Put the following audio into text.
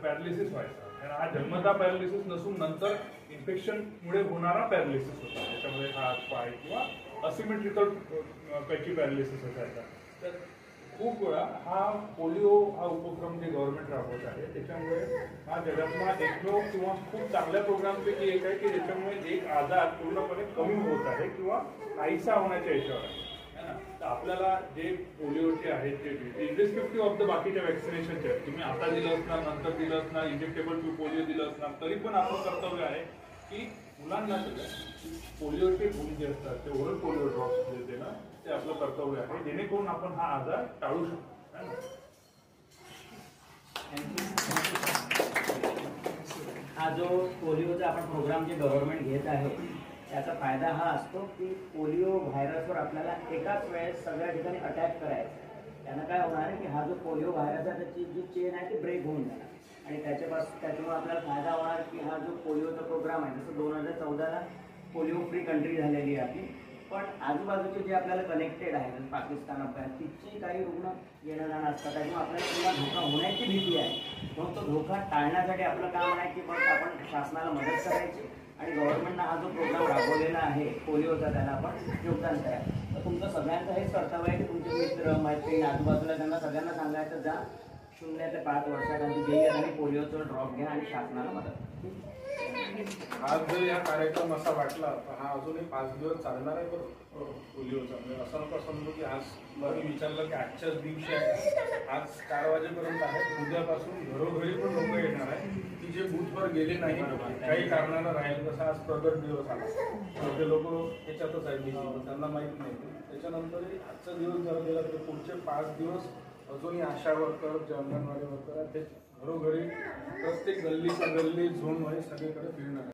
Paralysis व्हायचा, कारण हा जन्मता पॅरालिसिस नसून नंतर इन्फेक्शनमुळे होणारा पॅरालिसिस होता. त्याच्यामध्ये हात पाय किंवा असिमेट्रिकल पैकी पॅरालिसिस असायचा. तर खूप वेळा हा पोलिओ हा उपक्रम जे गव्हर्नमेंट राबवत आहे त्याच्यामुळे हा जगातला एकमेव किंवा खूप चांगल्या प्रोग्रामपैकी एक आहे की ज्याच्यामुळे एक आजार पूर्णपणे कमी होत आहे किंवा नाहीसा होण्याच्या याच्यावर आहे. तर आपल्याला जे पोलिओचे आहेत ते इरिस्पेक्टिव्ह ऑफ द बाकीच्या वॅक्सिनेशनचे आहेत, तुम्ही आता दिलं असणार, नंतर दिलं असणार, इंजेक्टेबल पोलिओ दिलं असणार, तरी पण आपलं कर्तव्य आहे की मुलांना पोलिओचे गुण जे असतात ते ओरल पोलिओ ड्रॉप्स जे देणं ते आपलं कर्तव्य आहे, जेणेकरून आपण हा आजार टाळू शकतो. हा जो पोलिओचा आपण प्रोग्राम जे गव्हर्नमेंट घेत आहे त्याचा फायदा हा असतो की पोलिओ व्हायरसवर आपल्याला एकाच वेळेस सगळ्या ठिकाणी अटॅक करायचा. त्यानं काय होणार आहे की हा जो पोलिओ व्हायरस आहे त्याची जी चेन आहे ती ब्रेक होऊन जाणार आणि त्याच्यामुळे आपल्याला फायदा होणार की हा जो पोलिओचा प्रोग्राम आहे, जसं 2014ला पोलिओ फ्री कंट्री झालेली आहे आपली, पण आजूबाजूचे जे आपल्याला कनेक्टेड आहे जसं पाकिस्तान आपल्या तिथची काही रुग्ण येणं जाणं असतात, त्याच्यामुळे आपल्याला पुन्हा धोका होण्याची भीती आहे. मग तो धोका टाळण्यासाठी आपलं काम आहे की मग आपण शासनाला मदत करायची आणि गव्हर्नमेंटनं हा जो प्रोग्राम राबवलेला आहे पोलिओचा त्याला आपण योगदान करायचं. तर तुमचं सगळ्यांचं हेच कर्तव्य आहे की तुमचे मित्र मैत्रिणी आजूबाजूला त्यांना सगळ्यांना सांगायचं जा 0 ते 5 वर्षाखाली जे आणि पोलिओचा ड्रॉप घ्या आणि शासनाला मदत. आज जर या कार्यक्रम असा वाटला तर हा अजूनही 5 दिवस चालणार आहे बरोबर पोलिओचा. म्हणजे असं नको समजू की आज मी विचारलं की आजच्याच दिवशी आहे, आज 4 वाजेपर्यंत आहे, उद्यापासून घरोघरी पण लोक येणार आहे की जे बूथवर गेले नाही काही कारणानं राहील. जसं आज प्रगट दिवस आला ते लोक याच्यातच आहे बिझी, त्यांना माहीत नाही. त्याच्यानंतरही आजचा दिवस जर गेला तर पुढचे 5 दिवस अजूनही आशा वर्कर जे अंगणवाडी वर्कर आहेत ते घरोघरी प्रत्येक गल्ली झोन वाईज सगळीकडे फिरणार आहे.